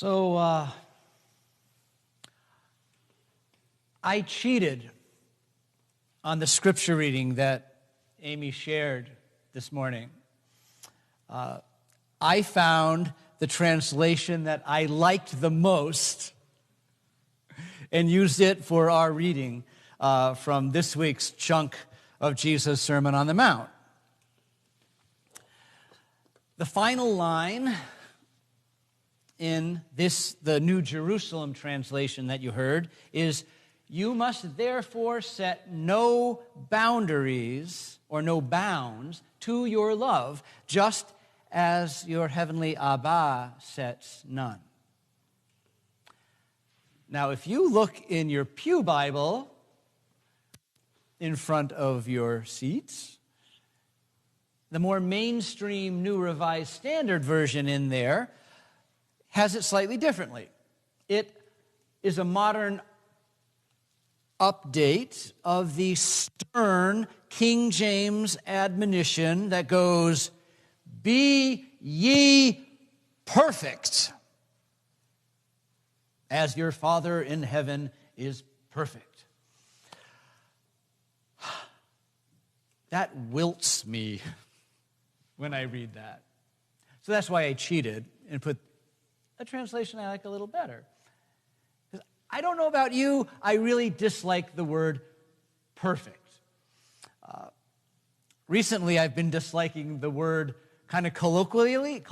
So I cheated on the scripture reading that Amy shared this morning. I found the translation that I liked the most and used it for our reading from this week's chunk of Jesus' Sermon on the Mount. The final line in the New Jerusalem translation that you heard is, "You must therefore set no boundaries or no bounds to your love, just as your heavenly Abba sets none." Now, if you look in your pew Bible in front of your seats, the more mainstream New Revised Standard Version in there has it slightly differently. It is a modern update of the stern King James admonition that goes, "Be ye perfect, as your Father in heaven is perfect." That wilts me when I read that. So that's why I cheated and put a translation I like a little better. Because I don't know about you, I really dislike the word perfect. Recently, I've been disliking the word kind of colloquially.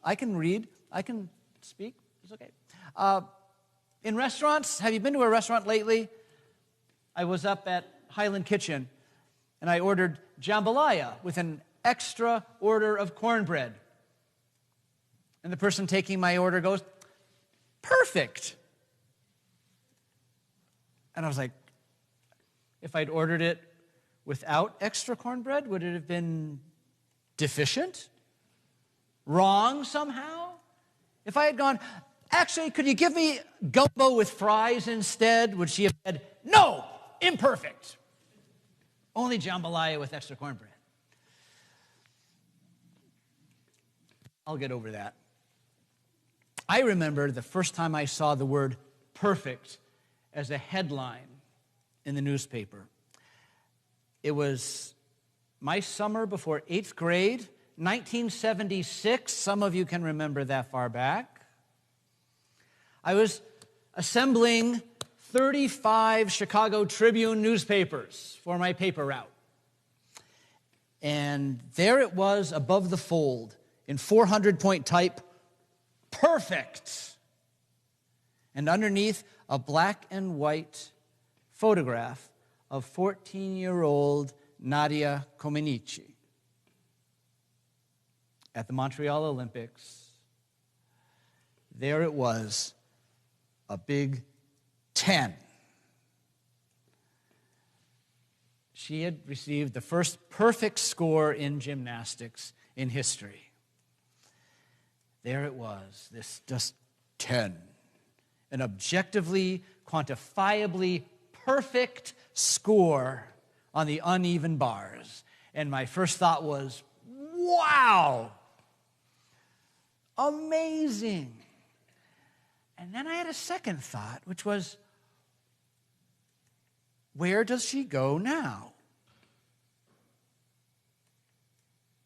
I can read, I can speak, it's okay. In restaurants, have you been to a restaurant lately? I was up at Highland Kitchen, and I ordered jambalaya with an extra order of cornbread. And the person taking my order goes, "Perfect." And I was like, if I'd ordered it without extra cornbread, would it have been deficient? Wrong somehow? If I had gone, "Actually, could you give me gumbo with fries instead?" would she have said, "No, imperfect. Only jambalaya with extra cornbread." I'll get over that. I remember the first time I saw the word perfect as a headline in the newspaper. It was my summer before 8th grade, 1976. Some of you can remember that far back. I was assembling 35 Chicago Tribune newspapers for my paper route. And there it was above the fold in 400-point type, "Perfect." And underneath, a black and white photograph of 14-year-old Nadia Comaneci at the Montreal Olympics. There it was, a big 10. She had received the first perfect score in gymnastics in history. There it was, this just 10. An objectively, quantifiably perfect score on the uneven bars. And my first thought was, wow, amazing. And then I had a second thought, which was, where does she go now?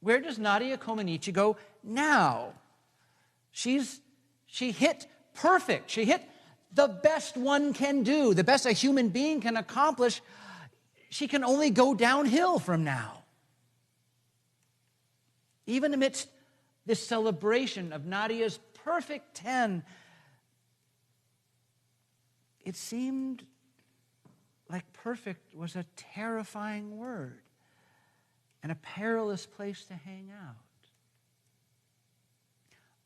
Where does Nadia Comaneci go now? She hit perfect. She hit the best one can do, the best a human being can accomplish. She can only go downhill from now. Even amidst this celebration of Nadia's perfect 10, it seemed like perfect was a terrifying word and a perilous place to hang out.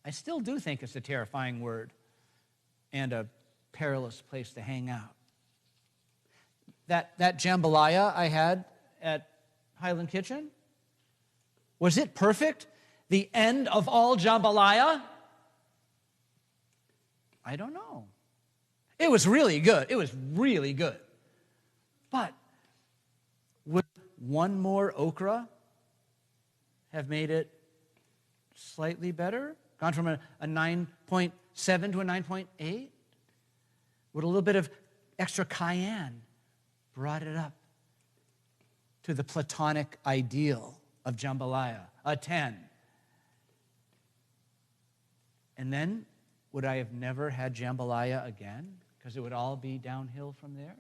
I still do think it's a terrifying word and a perilous place to hang out. That jambalaya I had at Highland Kitchen, was it perfect? The end of all jambalaya? I don't know. It was really good. It was really good. But would one more okra have made it slightly better? Gone from a 9.7 to a 9.8? Would a little bit of extra cayenne brought it up to the Platonic ideal of jambalaya, a 10? And then, would I have never had jambalaya again? Because it would all be downhill from there?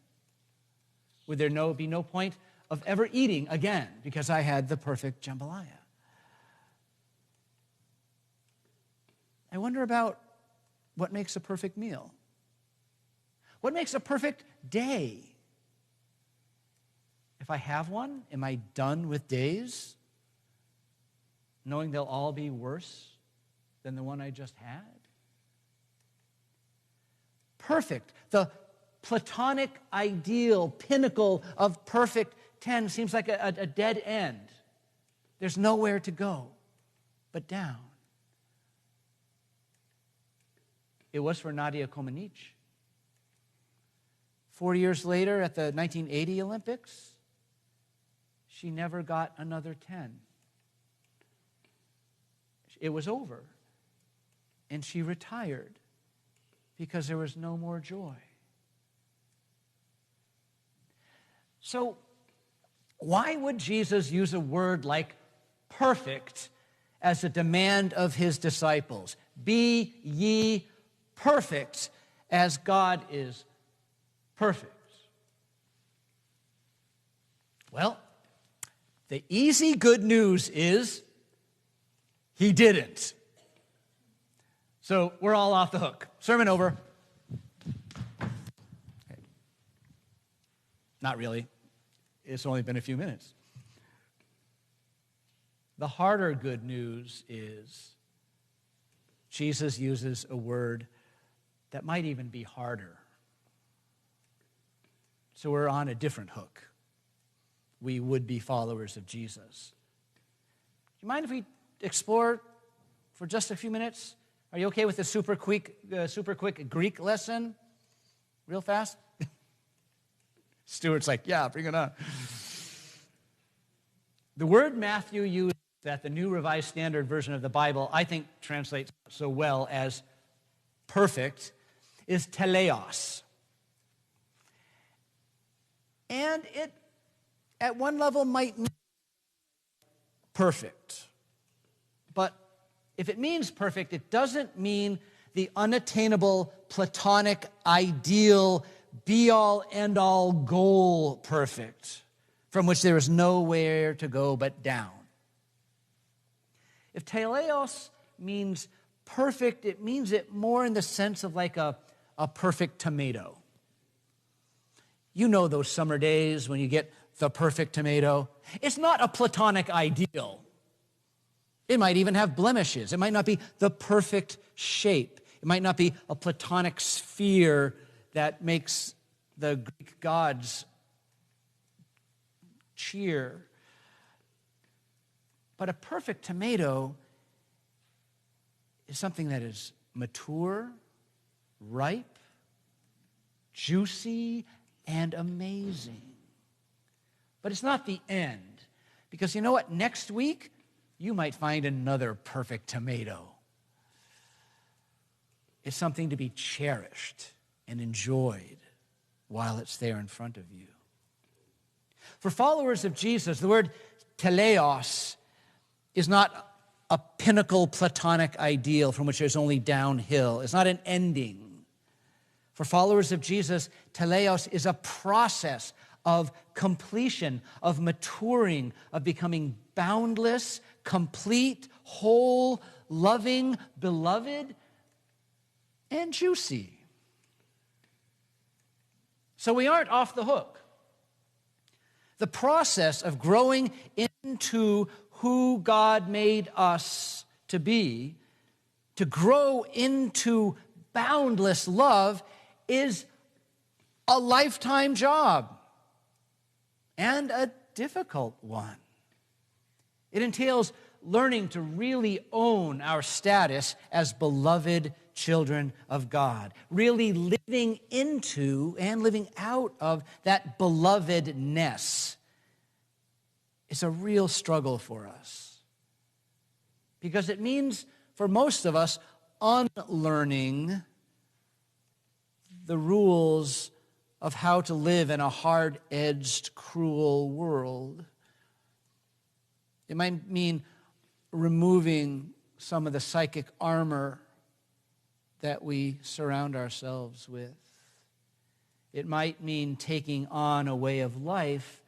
Would there be no point of ever eating again because I had the perfect jambalaya? I wonder about what makes a perfect meal. What makes a perfect day? If I have one, am I done with days, knowing they'll all be worse than the one I just had? Perfect. The Platonic ideal, pinnacle of perfect 10 seems like a dead end. There's nowhere to go but down. It was for Nadia Comaneci. 4 years later, at the 1980 Olympics, she never got another 10. It was over, and she retired because there was no more joy. So, why would Jesus use a word like perfect as a demand of his disciples? Be ye perfect as God is perfect. Well, the easy good news is he didn't. So we're all off the hook. Sermon over. Not really. It's only been a few minutes. The harder good news is Jesus uses a word that might even be harder. So we're on a different hook. We would be followers of Jesus. Do you mind if we explore for just a few minutes? Are you okay with the super quick Greek lesson? Real fast? Stuart's like, yeah, bring it on. The word Matthew used that the New Revised Standard Version of the Bible, I think, translates so well as perfect, is teleos. And it, at one level, might mean perfect. But if it means perfect, it doesn't mean the unattainable, Platonic, ideal, be-all, end-all goal perfect, from which there is nowhere to go but down. If teleos means perfect, it means it more in the sense of like a perfect tomato. You know those summer days when you get the perfect tomato. It's not a Platonic ideal. It might even have blemishes. It might not be the perfect shape. It might not be a Platonic sphere that makes the Greek gods cheer. But a perfect tomato is something that is mature, ripe, juicy, and amazing. But it's not the end. Because you know what? Next week, you might find another perfect tomato. It's something to be cherished and enjoyed while it's there in front of you. For followers of Jesus, the word teleos is not a pinnacle Platonic ideal from which there's only downhill. It's not an ending. For followers of Jesus, teleos is a process of completion, of maturing, of becoming boundless, complete, whole, loving, beloved, and juicy. So we aren't off the hook. The process of growing into who God made us to be, to grow into boundless love, is a lifetime job and a difficult one. It entails learning to really own our status as beloved children of God, really living into and living out of that belovedness. It's a real struggle for us because it means for most of us, unlearning the rules of how to live in a hard-edged, cruel world. It might mean removing some of the psychic armor that we surround ourselves with. It might mean taking on a way of life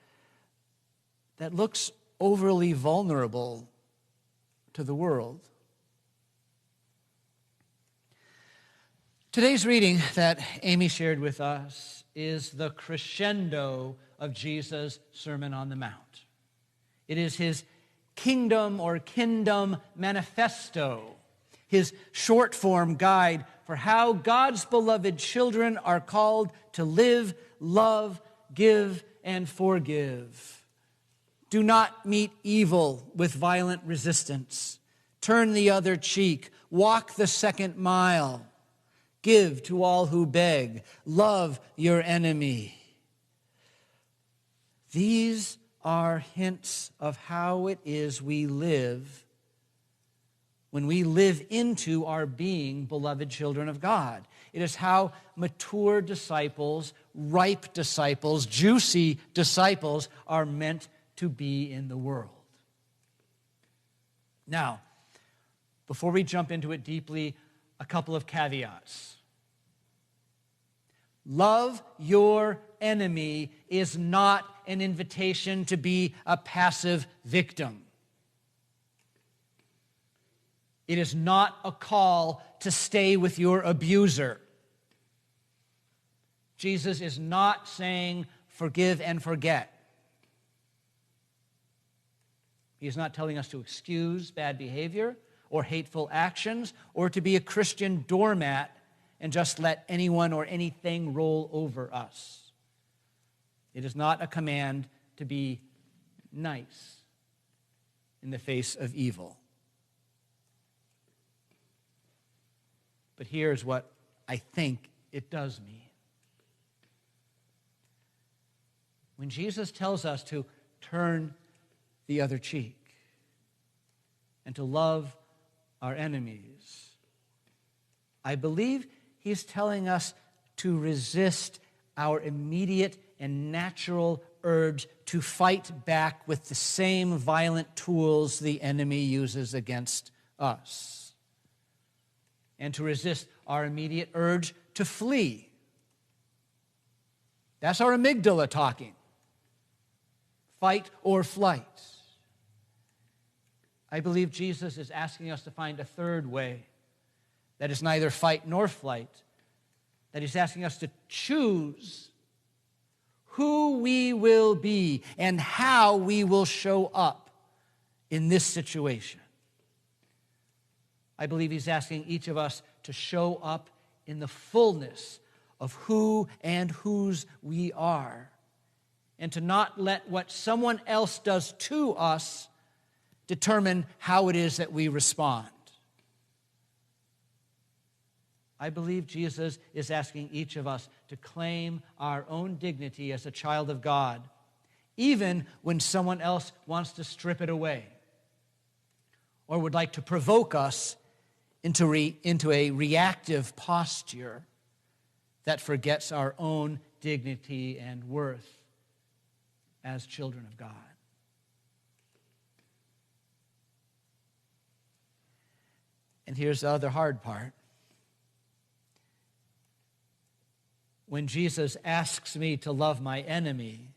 that looks overly vulnerable to the world. Today's reading that Amy shared with us is the crescendo of Jesus' Sermon on the Mount. It is his kingdom or kingdom manifesto, his short-form guide for how God's beloved children are called to live, love, give, and forgive. Do not meet evil with violent resistance. Turn the other cheek. Walk the second mile. Give to all who beg. Love your enemy. These are hints of how it is we live when we live into our being beloved children of God. It is how mature disciples, ripe disciples, juicy disciples are meant to be in the world. Now, before we jump into it deeply, a couple of caveats. Love your enemy is not an invitation to be a passive victim. It is not a call to stay with your abuser. Jesus is not saying forgive and forget. He is not telling us to excuse bad behavior or hateful actions or to be a Christian doormat and just let anyone or anything roll over us. It is not a command to be nice in the face of evil. But here's what I think it does mean. When Jesus tells us to turn the other cheek and to love our enemies, I believe he's telling us to resist our immediate and natural urge to fight back with the same violent tools the enemy uses against us, and to resist our immediate urge to flee. That's our amygdala talking. Fight or flight. I believe Jesus is asking us to find a third way that is neither fight nor flight, that he's asking us to choose who we will be and how we will show up in this situation. I believe he's asking each of us to show up in the fullness of who and whose we are, and to not let what someone else does to us determine how it is that we respond. I believe Jesus is asking each of us to claim our own dignity as a child of God, even when someone else wants to strip it away or would like to provoke us into a reactive posture that forgets our own dignity and worth as children of God. And here's the other hard part. When Jesus asks me to love my enemy,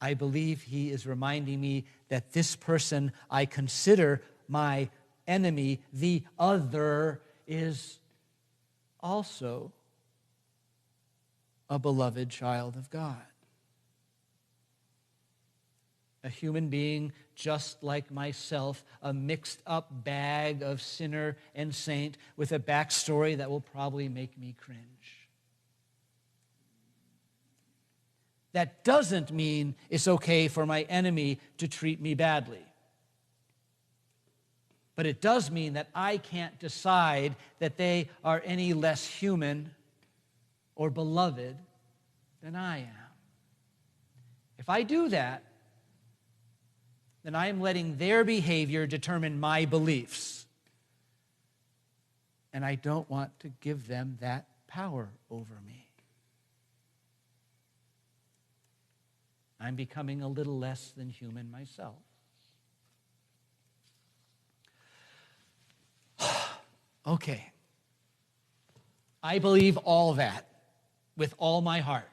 I believe he is reminding me that this person I consider my enemy, the other, is also a beloved child of God. A human being just like myself, a mixed-up bag of sinner and saint with a backstory that will probably make me cringe. That doesn't mean it's okay for my enemy to treat me badly. But it does mean that I can't decide that they are any less human or beloved than I am. If I do that, then I am letting their behavior determine my beliefs. And I don't want to give them that power over me. I'm becoming a little less than human myself. Okay. I believe all that with all my heart.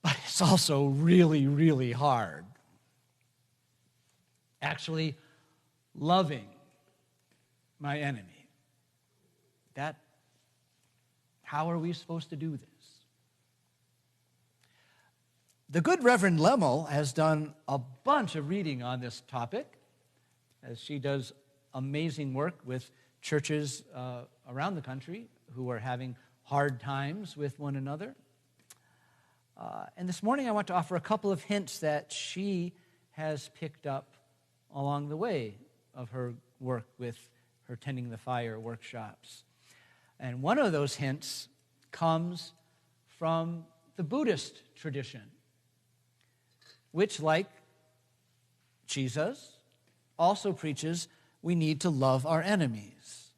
But it's also really, really hard. Actually, loving my enemy. How are we supposed to do this? The good Reverend Lemmel has done a bunch of reading on this topic, as she does amazing work with churches around the country who are having hard times with one another. And this morning I want to offer a couple of hints that she has picked up along the way of her work with her Tending the Fire workshops. And one of those hints comes from the Buddhist tradition, which, like Jesus, also preaches we need to love our enemies.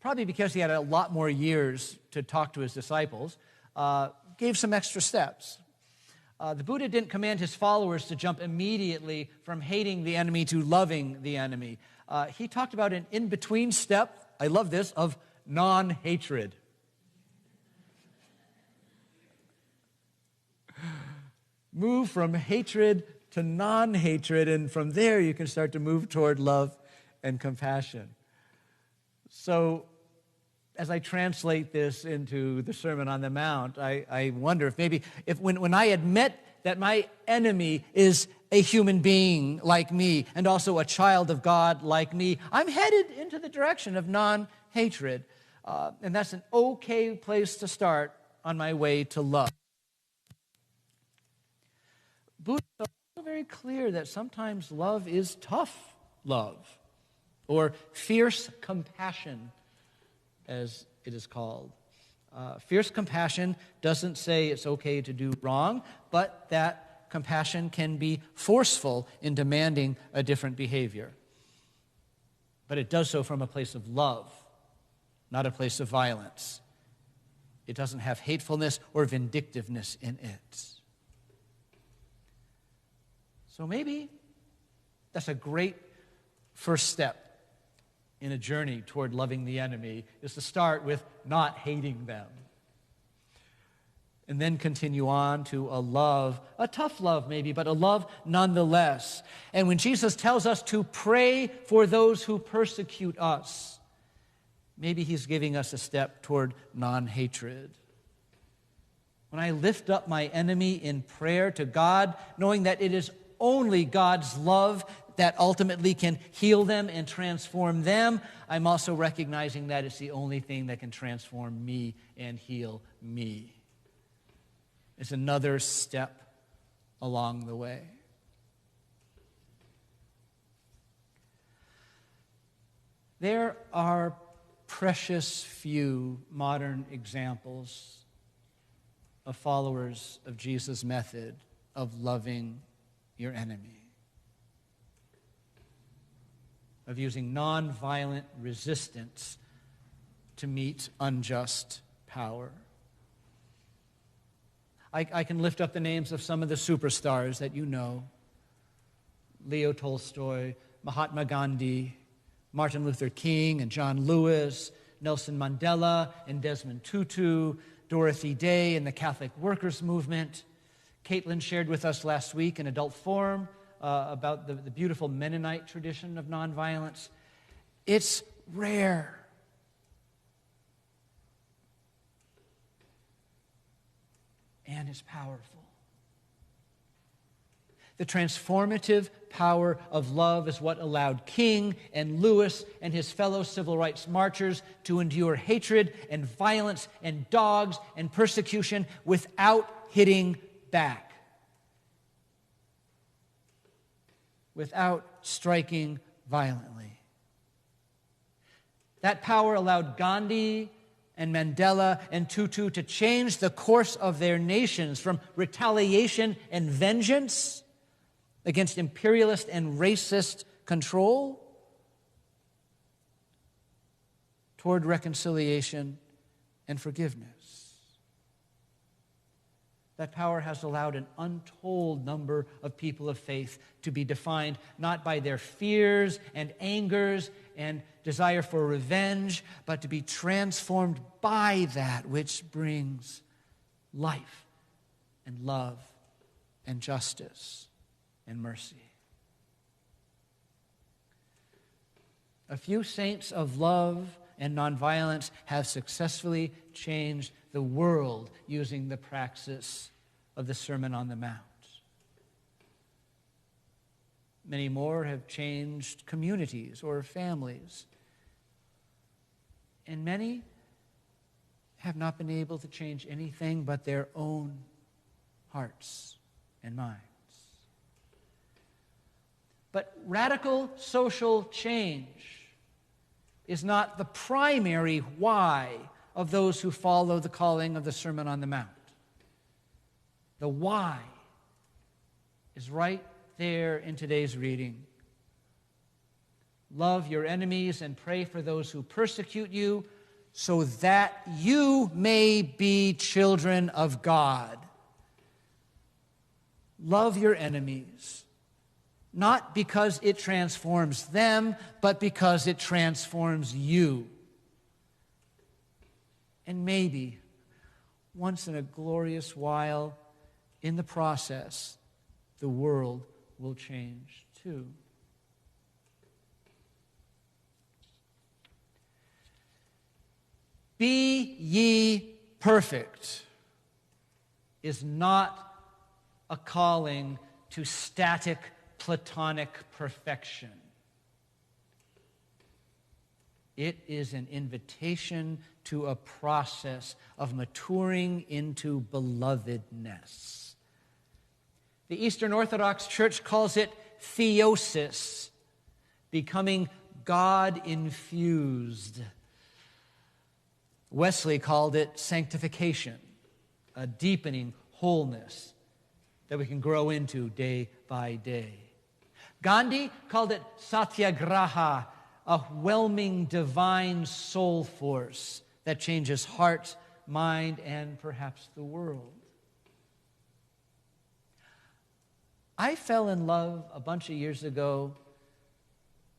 Probably because he had a lot more years to talk to his disciples, gave some extra steps. The Buddha didn't command his followers to jump immediately from hating the enemy to loving the enemy. He talked about an in-between step, I love this, of non-hatred. Move from hatred to non-hatred, and from there you can start to move toward love and compassion. So, as I translate this into the Sermon on the Mount, I wonder if when I admit that my enemy is a human being like me and also a child of God like me, I'm headed into the direction of non-hatred. And that's an okay place to start on my way to love. Buddha is also very clear that sometimes love is tough love, or fierce compassion, as it is called. Fierce compassion doesn't say it's okay to do wrong, but that compassion can be forceful in demanding a different behavior. But it does so from a place of love, not a place of violence. It doesn't have hatefulness or vindictiveness in it. So maybe that's a great first step in a journey toward loving the enemy, is to start with not hating them. And then continue on to a love, a tough love maybe, but a love nonetheless. And when Jesus tells us to pray for those who persecute us, maybe he's giving us a step toward non-hatred. When I lift up my enemy in prayer to God, knowing that it is only God's love that ultimately can heal them and transform them, I'm also recognizing that it's the only thing that can transform me and heal me. It's another step along the way. There are precious few modern examples of followers of Jesus' method of loving your enemy, of using nonviolent resistance to meet unjust power. I can lift up the names of some of the superstars that you know: Leo Tolstoy, Mahatma Gandhi, Martin Luther King and John Lewis, Nelson Mandela and Desmond Tutu, Dorothy Day and the Catholic Workers' Movement. Caitlin shared with us last week in Adult Forum about the beautiful Mennonite tradition of nonviolence. It's rare. And it's powerful. The transformative power of love is what allowed King and Lewis and his fellow civil rights marchers to endure hatred and violence and dogs and persecution without hitting back, without striking violently. That power allowed Gandhi and Mandela and Tutu to change the course of their nations from retaliation and vengeance against imperialist and racist control toward reconciliation and forgiveness. That power has allowed an untold number of people of faith to be defined not by their fears and angers and desire for revenge, but to be transformed by that which brings life and love and justice and mercy. A few saints of love and nonviolence have successfully changed the world using the praxis of the Sermon on the Mount. Many more have changed communities or families. And many have not been able to change anything but their own hearts and minds. But radical social change is not the primary why of those who follow the calling of the Sermon on the Mount. The why is right there in today's reading. Love your enemies and pray for those who persecute you, so that you may be children of God. Love your enemies, not because it transforms them, but because it transforms you. And maybe, once in a glorious while, in the process, the world will change too. Be ye perfect is not a calling to static Platonic perfection. It is an invitation to a process of maturing into belovedness. The Eastern Orthodox Church calls it theosis, becoming God-infused. Wesley called it sanctification, a deepening wholeness that we can grow into day by day. Gandhi called it satyagraha, a whelming divine soul force that changes heart, mind, and perhaps the world. I fell in love a bunch of years ago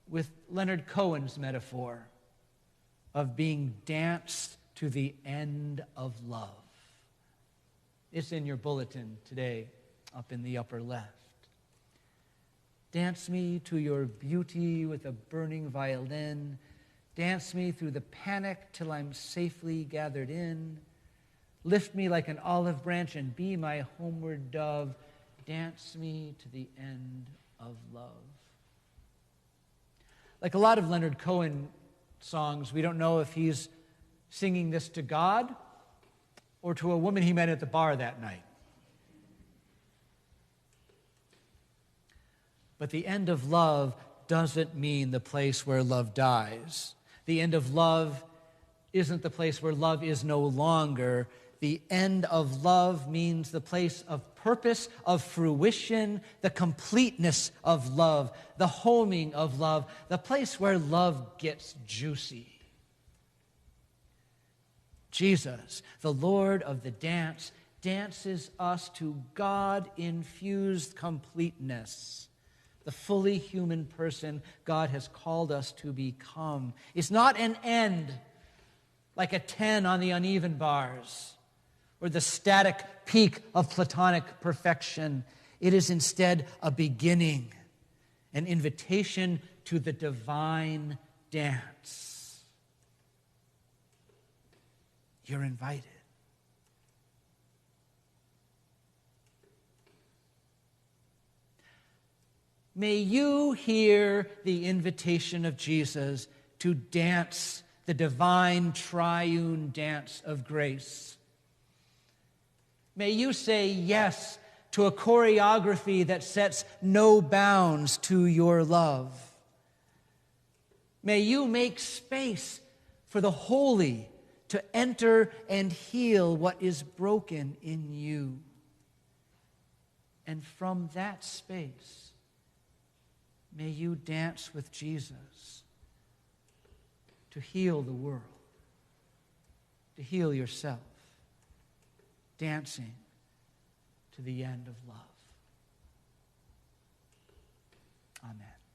with Leonard Cohen's metaphor of being danced to the end of love. It's in your bulletin today, up in the upper left. Dance me to your beauty with a burning violin. Dance me through the panic till I'm safely gathered in. Lift me like an olive branch and be my homeward dove. Dance me to the end of love. Like a lot of Leonard Cohen songs, we don't know if he's singing this to God or to a woman he met at the bar that night. But the end of love doesn't mean the place where love dies. The end of love isn't the place where love is no longer. The end of love means the place of purpose, of fruition, the completeness of love, the homing of love, the place where love gets juicy. Jesus, the Lord of the dance, dances us to God-infused completeness. The fully human person God has called us to become. It's not an end, like a 10 on the uneven bars, or the static peak of Platonic perfection. It is instead a beginning, an invitation to the divine dance. You're invited. May you hear the invitation of Jesus to dance the divine triune dance of grace. May you say yes to a choreography that sets no bounds to your love. May you make space for the holy to enter and heal what is broken in you. And from that space, may you dance with Jesus to heal the world, to heal yourself, dancing to the end of love. Amen.